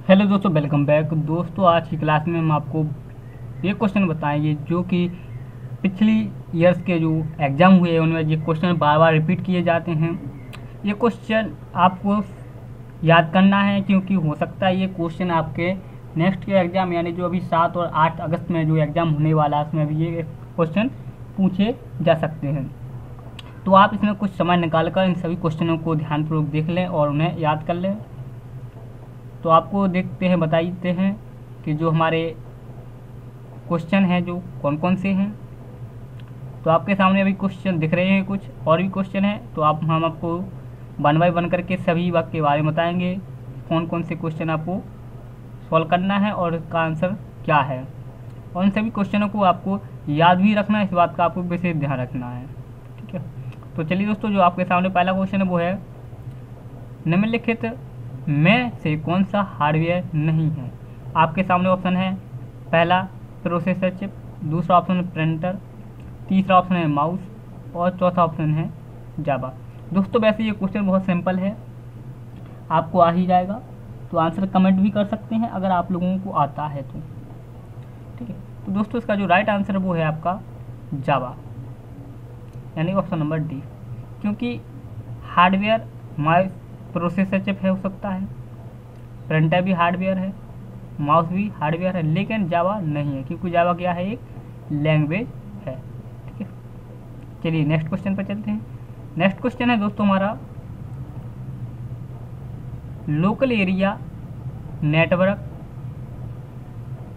Hello दोस्तों, welcome back. दोस्तों आज की क्लास में हम आपको ये क्वेश्चन बताएंगे जो कि पिछली ईयर्स के जो एग्ज़ाम हुए हैं उनमें ये क्वेश्चन बार बार रिपीट किए जाते हैं। ये क्वेश्चन आपको याद करना है क्योंकि हो सकता है ये क्वेश्चन आपके नेक्स्ट के एग्ज़ाम यानी जो अभी 7 और 8 अगस्त में जो एग्ज़ाम होने वाला है उसमें भी ये क्वेश्चन पूछे जा सकते हैं। तो आप इसमें कुछ समय निकाल कर इन सभी क्वेश्चनों को ध्यानपूर्वक देख लें और उन्हें याद कर लें। तो आपको देखते हैं, बताते हैं कि जो हमारे क्वेश्चन हैं जो कौन कौन से हैं। तो आपके सामने अभी क्वेश्चन दिख रहे हैं, कुछ और भी क्वेश्चन हैं। तो हम आपको वन बाय वन करके सभी वर्ग के बारे में बताएंगे, कौन कौन से क्वेश्चन आपको सॉल्व करना है और इसका आंसर क्या है। और उन सभी क्वेश्चनों को आपको याद भी रखना है, इस बात का आपको विशेष ध्यान रखना है। ठीक है, तो चलिए दोस्तों, जो आपके सामने पहला क्वेश्चन है वो है निम्नलिखित में से कौन सा हार्डवेयर नहीं है। आपके सामने ऑप्शन है, पहला प्रोसेसर चिप, दूसरा ऑप्शन है प्रिंटर, तीसरा ऑप्शन है माउस और चौथा ऑप्शन है जावा। दोस्तों वैसे ये क्वेश्चन बहुत सिंपल है, आपको आ ही जाएगा। तो आंसर कमेंट भी कर सकते हैं अगर आप लोगों को आता है तो। ठीक है, तो दोस्तों इसका जो राइट आंसर वो है आपका जावा, यानी ऑप्शन नंबर डी। क्योंकि हार्डवेयर माउस प्रोसेसर चिप है हो सकता है, प्रिंटर भी हार्डवेयर है, माउस भी हार्डवेयर है, लेकिन जावा नहीं है क्योंकि जावा क्या है, एक लैंग्वेज है। ठीक है, चलिए नेक्स्ट क्वेश्चन पर चलते हैं। नेक्स्ट क्वेश्चन है दोस्तों हमारा, लोकल एरिया नेटवर्क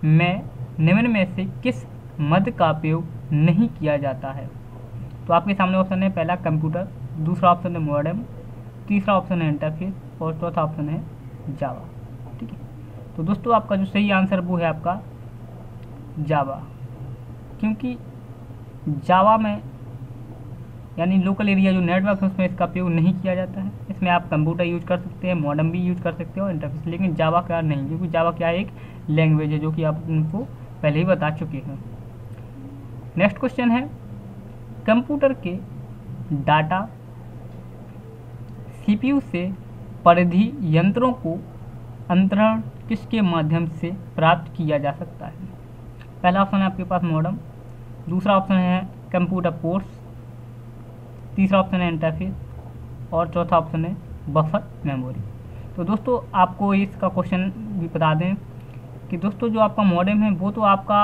में निम्न में से किस मद का उपयोग नहीं किया जाता है। तो आपके सामने ऑप्शन है, पहला कंप्यूटर, दूसरा ऑप्शन है मॉडेम, तीसरा ऑप्शन है इंटरफेस और चौथा ऑप्शन है जावा। ठीक है, तो दोस्तों आपका जो सही आंसर वो है आपका जावा। क्योंकि जावा में यानी लोकल एरिया जो नेटवर्क है उसमें इसका उपयोग नहीं किया जाता है। इसमें आप कंप्यूटर यूज कर सकते हैं, मॉडेम भी यूज कर सकते हो, इंटरफेस, लेकिन जावा का नहीं, क्योंकि जावा क्या है, एक लैंग्वेज है जो कि आप उनको पहले ही बता चुके हैं। नेक्स्ट क्वेश्चन है, कंप्यूटर के डाटा सीपीयू से परिधि यंत्रों को अंतरण किसके माध्यम से प्राप्त किया जा सकता है। पहला ऑप्शन है आपके पास मॉडेम, दूसरा ऑप्शन है कंप्यूटर पोर्ट्स, तीसरा ऑप्शन है इंटरफेस और चौथा ऑप्शन है बफर मेमोरी। तो दोस्तों आपको इसका क्वेश्चन भी बता दें कि दोस्तों जो आपका मॉडेम है वो तो आपका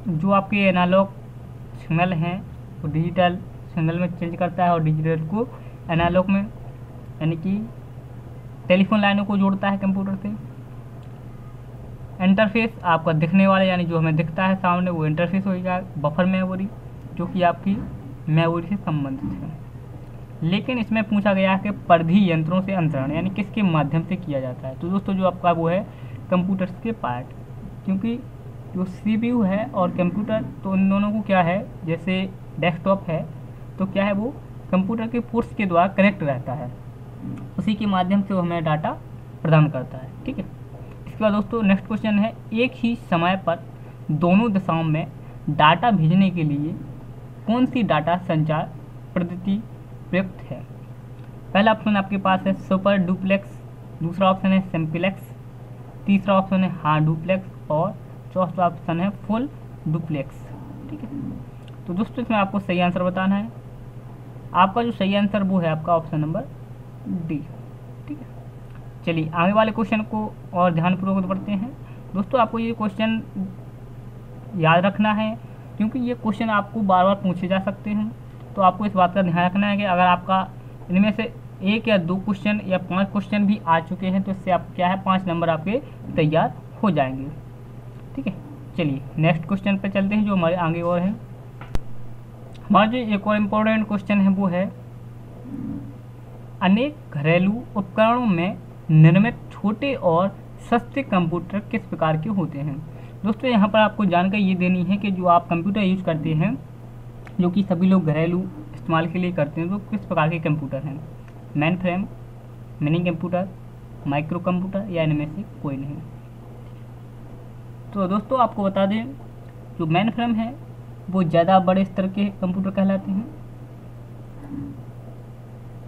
जो आपके एनालॉग सिग्नल हैं वो डिजिटल सिग्नल में चेंज करता है और डिजिटल को एनालॉग में यानी कि टेलीफोन लाइनों को जोड़ता है कंप्यूटर से। इंटरफेस आपका दिखने वाला यानी जो हमें दिखता है सामने वो इंटरफेस होगा। बफर मेमोरी जो कि आपकी मेमोरी से संबंधित है। लेकिन इसमें पूछा गया है कि परिधि यंत्रों से अंतरण यानी किसके माध्यम से किया जाता है। तो दोस्तों जो आपका वो है कंप्यूटर्स के पार्ट, क्योंकि जो सीपीयू है और कंप्यूटर तो इन दोनों को क्या है, जैसे डेस्कटॉप है तो क्या है वो कंप्यूटर के पोर्ट्स के द्वारा कनेक्ट रहता है, उसी के माध्यम से वो हमें डाटा प्रदान करता है। ठीक है, इसके बाद दोस्तों नेक्स्ट क्वेश्चन है, एक ही समय पर दोनों दिशाओं में डाटा भेजने के लिए कौन सी डाटा संचार पद्धति प्रयुक्त है। पहला ऑप्शन आपके पास है सुपर डुप्लेक्स, दूसरा ऑप्शन है सिंपलेक्स, तीसरा ऑप्शन है हार्ड डुप्लेक्स और चौथा ऑप्शन है फुल डुप्लेक्स। ठीक है, तो दोस्तों इसमें आपको सही आंसर बताना है। आपका जो सही आंसर वो है आपका ऑप्शन नंबर डी। ठीक है, चलिए आगे वाले क्वेश्चन को और ध्यानपूर्वक पढ़ते हैं। दोस्तों आपको ये क्वेश्चन याद रखना है क्योंकि ये क्वेश्चन आपको बार बार पूछे जा सकते हैं। तो आपको इस बात का ध्यान रखना है कि अगर आपका इनमें से एक या दो क्वेश्चन या 5 क्वेश्चन भी आ चुके हैं तो इससे आप क्या है 5 नंबर आपके तैयार हो जाएंगे। ठीक है, चलिए नेक्स्ट क्वेश्चन पे चलते हैं जो हमारे आगे और है। हमारा जो एक और इम्पोर्टेंट क्वेश्चन है वो है, अनेक घरेलू उपकरणों में निर्मित छोटे और सस्ते कंप्यूटर किस प्रकार के होते हैं। दोस्तों यहाँ पर आपको जानकारी ये देनी है कि जो आप कंप्यूटर यूज करते हैं जो कि सभी लोग घरेलू इस्तेमाल के लिए करते हैं, तो किस प्रकार के कंप्यूटर हैं, main frame, mini computer, micro computer या इनमें से कोई नहीं। तो दोस्तों आपको बता दें जो मेन फ्रेम है वो ज़्यादा बड़े स्तर के कंप्यूटर कहलाते हैं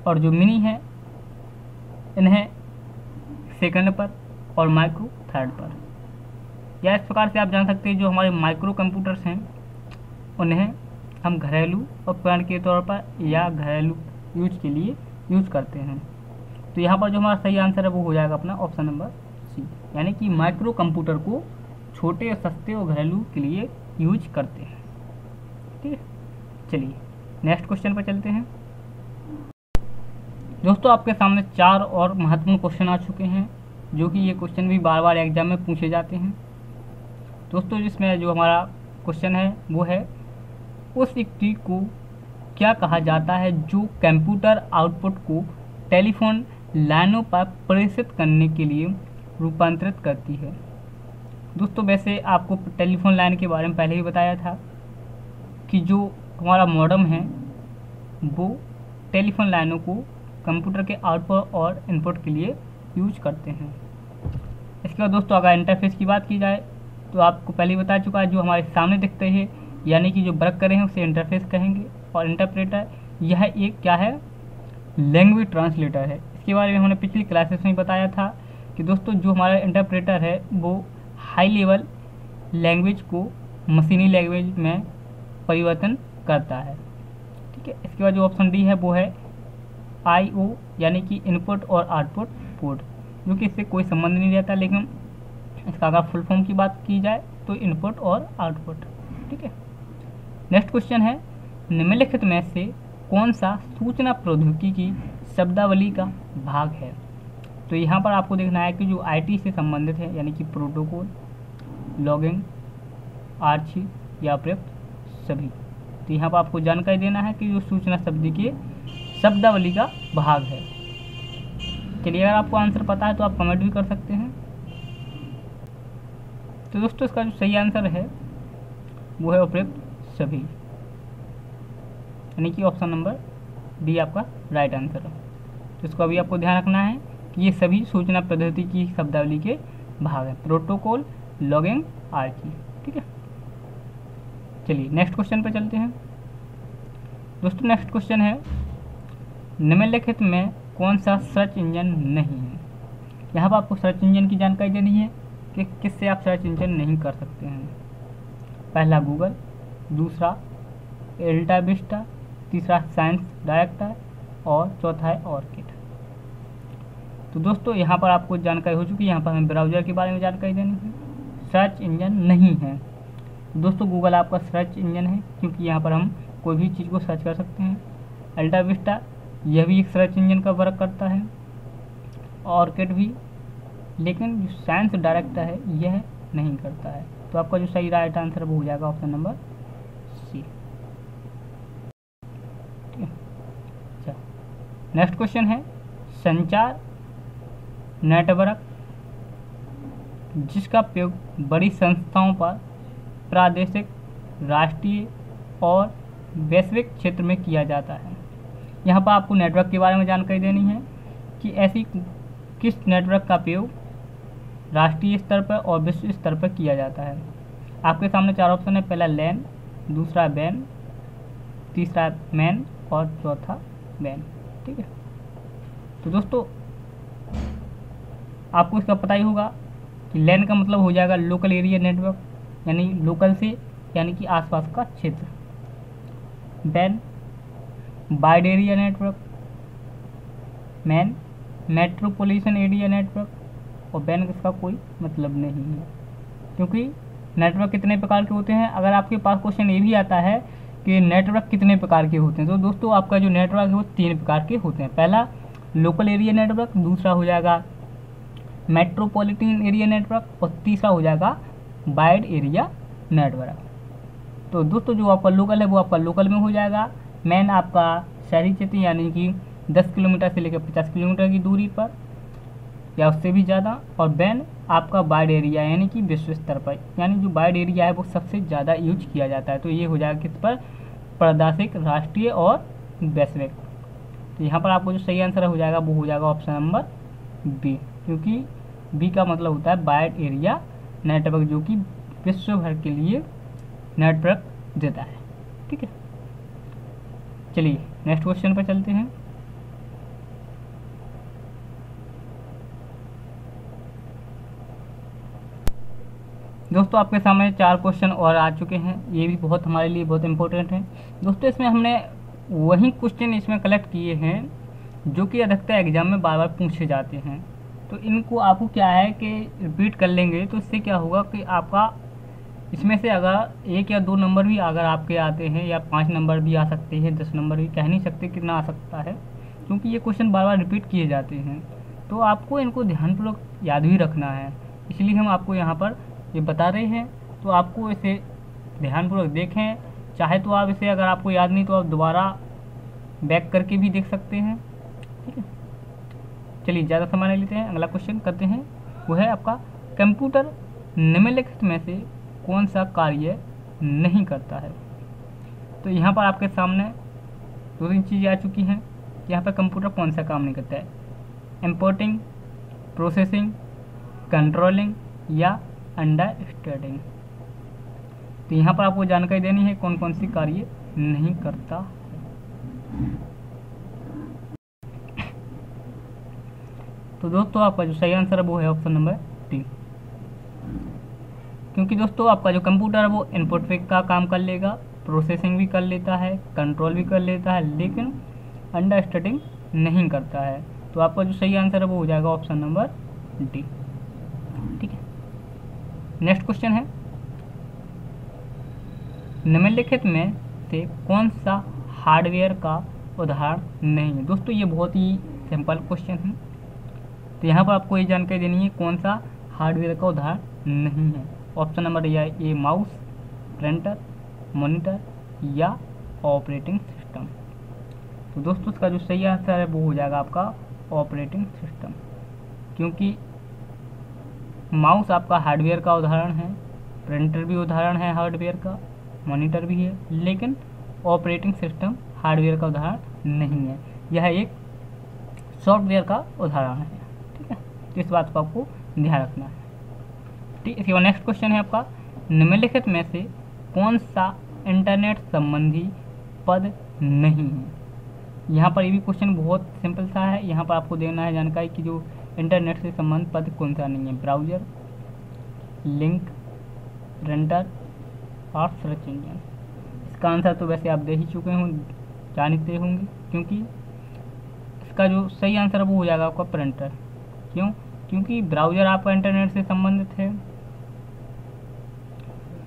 और जो मिनी है इन्हें सेकंड पर और माइक्रो थर्ड पर। या इस प्रकार से आप जान सकते हैं जो हमारे माइक्रो कंप्यूटर्स हैं उन्हें हम घरेलू उपकरण के तौर पर या घरेलू यूज के लिए यूज करते हैं। तो यहाँ पर जो हमारा सही आंसर है वो हो जाएगा अपना ऑप्शन नंबर सी, यानी कि माइक्रो कंप्यूटर को छोटे और सस्ते और घरेलू के लिए यूज करते हैं। ठीक है, चलिए नेक्स्ट क्वेश्चन पर चलते हैं। दोस्तों आपके सामने 4 और महत्वपूर्ण क्वेश्चन आ चुके हैं, जो कि ये क्वेश्चन भी बार बार एग्जाम में पूछे जाते हैं। दोस्तों जिसमें जो हमारा क्वेश्चन है वो है, उस युक्ति को क्या कहा जाता है जो कंप्यूटर आउटपुट को टेलीफोन लाइनों पर प्रेषित करने के लिए रूपांतरित करती है। दोस्तों वैसे आपको टेलीफोन लाइन के बारे में पहले ही बताया था कि जो हमारा मॉडेम है वो टेलीफोन लाइनों को कंप्यूटर के आउटपुट और इनपुट के लिए यूज करते हैं। इसके बाद दोस्तों अगर इंटरफेस की बात की जाए तो आपको पहले ही बता चुका है, जो हमारे सामने दिखते हैं यानी कि जो वर्क करें हैं उसे इंटरफेस कहेंगे। और इंटरप्रेटर यह एक क्या है, लैंग्वेज ट्रांसलेटर है। इसके बारे में हमने पिछली क्लासेस में बताया था कि दोस्तों जो हमारा इंटरप्रेटर है वो हाई लेवल लैंग्वेज को मशीनी लैंग्वेज में परिवर्तन करता है। ठीक है, इसके बाद जो ऑप्शन डी है वो है IO यानी कि इनपुट और आउटपुट पोर्ट, जो कि इससे कोई संबंध नहीं रहता, लेकिन इसका अगर फुल फॉर्म की बात की जाए तो इनपुट और आउटपुट। ठीक है, नेक्स्ट क्वेश्चन है, निम्नलिखित में से कौन सा सूचना प्रौद्योगिकी की शब्दावली का भाग है। तो यहाँ पर आपको देखना है कि जो IT से संबंधित है यानी कि प्रोटोकॉल, लॉगिंग, आर्ची या प्रयुक्त सभी। तो यहाँ पर आपको जानकारी देना है कि जो सूचना शब्द के शब्दावली का भाग है। चलिए अगर आपको आंसर पता है तो आप कमेंट भी कर सकते हैं। तो दोस्तों इसका जो सही आंसर है वो है उपयुक्त सभी, यानी कि ऑप्शन नंबर डी आपका राइट आंसर है। तो इसको अभी आपको ध्यान रखना है कि ये सभी सूचना प्रौद्योगिकी की शब्दावली के भाग हैं, प्रोटोकॉल, लॉगिंग, आर्ची। ठीक है, चलिए नेक्स्ट क्वेश्चन पर चलते हैं। दोस्तों नेक्स्ट क्वेश्चन है, निम्नलिखित में कौन सा सर्च इंजन नहीं है। यहाँ पर आपको सर्च इंजन की जानकारी देनी है कि किससे आप सर्च इंजन नहीं कर सकते हैं। पहला गूगल, दूसरा अल्टा विस्टा, तीसरा साइंस डायरेक्ट और चौथा है ऑर्किड। तो दोस्तों यहाँ पर आपको जानकारी हो चुकी है, यहाँ पर हमें ब्राउज़र के बारे में जानकारी देनी है। सर्च इंजन नहीं है दोस्तों, गूगल आपका सर्च इंजन है क्योंकि यहाँ पर हम कोई भी चीज़ को सर्च कर सकते हैं। अल्टा विस्टा यह भी एक सर्च इंजन का वर्क करता है, ऑर्किड भी, लेकिन जो साइंस डायरेक्ट है यह नहीं करता है। तो आपका जो सही राइट आंसर वो हो जाएगा ऑप्शन नंबर सी। ठीक है, अच्छा नेक्स्ट क्वेश्चन है, संचार नेटवर्क जिसका उपयोग बड़ी संस्थाओं पर प्रादेशिक, राष्ट्रीय और वैश्विक क्षेत्र में किया जाता है। यहाँ पर आपको नेटवर्क के बारे में जानकारी देनी है कि ऐसी किस नेटवर्क का उपयोग राष्ट्रीय स्तर पर और विश्व स्तर पर किया जाता है। आपके सामने 4 ऑप्शन है, पहला लैन, दूसरा बैन, तीसरा मैन और चौथा बैन। ठीक है, तो दोस्तों आपको इसका पता ही होगा कि लैन का मतलब हो जाएगा लोकल एरिया नेटवर्क, यानी लोकल से यानी कि आसपास का क्षेत्र। Ban wide area network, man metropolitan area network और बैन इसका कोई मतलब नहीं है, क्योंकि नेटवर्क कितने प्रकार के होते हैं। अगर आपके पास क्वेश्चन ये भी आता है कि नेटवर्क कितने प्रकार के होते हैं, तो दोस्तों आपका जो नेटवर्क है वो 3 प्रकार के होते हैं। पहला लोकल एरिया नेटवर्क, दूसरा हो जाएगा मेट्रोपॉलिटन एरिया नेटवर्क और तीसरा हो जाएगा वाइड एरिया नेटवर्क। तो दोस्तों जो आपका लोकल है वो आपका लोकल में हो जाएगा, मैन आपका शहरी क्षेत्र यानी कि 10 किलोमीटर से लेकर 50 किलोमीटर की दूरी पर या उससे भी ज़्यादा, और बैन आपका वाइड एरिया यानी कि विश्व स्तर पर, यानी जो वाइड एरिया है वो सबसे ज़्यादा यूज किया जाता है। तो ये हो जाएगा किस पर, प्रादेशिक, राष्ट्रीय और वैश्विक। तो यहाँ पर आपको जो सही आंसर हो जाएगा वो हो जाएगा ऑप्शन नंबर बी, क्योंकि बी का मतलब होता है वाइड एरिया नेटवर्क, जो कि विश्व भर के लिए नेटवर्क देता है। ठीक है, चलिए नेक्स्ट क्वेश्चन पर चलते हैं। दोस्तों आपके सामने 4 क्वेश्चन और आ चुके हैं, ये भी बहुत हमारे लिए बहुत इंपॉर्टेंट हैं। दोस्तों इसमें हमने वही क्वेश्चन इसमें कलेक्ट किए हैं जो कि अधिकतर एग्जाम में बार बार पूछे जाते हैं। तो इनको आपको क्या है कि रिपीट कर लेंगे तो इससे क्या होगा कि आपका इसमें से अगर 1 या 2 नंबर भी अगर आपके आते हैं या 5 नंबर भी आ सकते हैं, 10 नंबर भी, कह नहीं सकते कितना आ सकता है, क्योंकि ये क्वेश्चन बार बार रिपीट किए जाते हैं। तो आपको इनको ध्यानपूर्वक याद भी रखना है, इसलिए हम आपको यहाँ पर ये बता रहे हैं। तो आपको इसे ध्यानपूर्वक देखें, चाहे तो आप इसे अगर आपको याद नहीं तो आप दोबारा बैक करके भी देख सकते हैं। ठीक है, चलिए ज़्यादा समय नहीं लेते हैं, अगला क्वेश्चन करते हैं। वो है आपका कंप्यूटर निम्नलिखित में से कौन सा कार्य नहीं करता है। तो यहाँ पर आपके सामने 2-3 चीज़ें आ चुकी हैं। यहाँ पर कंप्यूटर कौन सा काम नहीं करता है, इंपोर्टिंग, प्रोसेसिंग, कंट्रोलिंग या अंडरस्टैंडिंग। तो यहाँ पर आपको जानकारी देनी है कौन कौन सी कार्य नहीं करता। तो दोस्तों आपका जो सही आंसर है वो है ऑप्शन नंबर डी, क्योंकि दोस्तों आपका जो कंप्यूटर है वो इनपुट का काम कर लेगा, प्रोसेसिंग भी कर लेता है, कंट्रोल भी कर लेता है, लेकिन अंडरस्टैंडिंग नहीं करता है। तो आपका जो सही आंसर है वो हो जाएगा ऑप्शन नंबर डी। ठीक है, नेक्स्ट क्वेश्चन है, निम्नलिखित में से कौन सा हार्डवेयर का उदाहरण नहीं है। दोस्तों ये बहुत ही सिंपल क्वेश्चन है। तो यहाँ पर आपको ये जानकारी देनी है कौन सा हार्डवेयर का उदाहरण नहीं है। Option number A mouse, printer, monitor या ऑपरेटिंग सिस्टम। तो दोस्तों इसका जो सही आंसर है वो हो जाएगा आपका ऑपरेटिंग सिस्टम, क्योंकि माउस आपका हार्डवेयर का उदाहरण है, प्रिंटर भी उदाहरण है हार्डवेयर का, मॉनिटर भी है, लेकिन ऑपरेटिंग सिस्टम हार्डवेयर का उदाहरण नहीं है, यह एक सॉफ्टवेयर का उदाहरण है। ठीक है, तो इस बात को आपको ध्यान रखना है। ठीक, इसके बाद नेक्स्ट क्वेश्चन है आपका, निम्नलिखित में से कौन सा इंटरनेट संबंधी पद नहीं है। यहाँ पर ये भी क्वेश्चन बहुत सिंपल सा है। यहाँ पर आपको देना है जानकारी कि जो इंटरनेट से संबंधित पद कौन सा नहीं है, ब्राउज़र, लिंक, प्रिंटर और सर्च इंजन। इसका आंसर तो वैसे आप दे ही चुके हों, जानते होंगे, क्योंकि इसका जो सही आंसर है वो हो जाएगा आपका प्रिंटर। क्यों? क्योंकि ब्राउज़र आपका इंटरनेट से संबंधित है,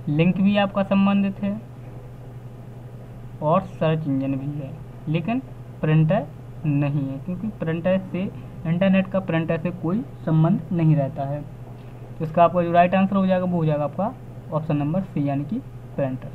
लिंक भी आपका संबंधित है और सर्च इंजन भी है, लेकिन प्रिंटर नहीं है, क्योंकि प्रिंटर से इंटरनेट का प्रिंटर से कोई संबंध नहीं रहता है। तो इसका आपका जो राइट आंसर हो जाएगा वो हो जाएगा आपका ऑप्शन नंबर सी, यानी कि प्रिंटर।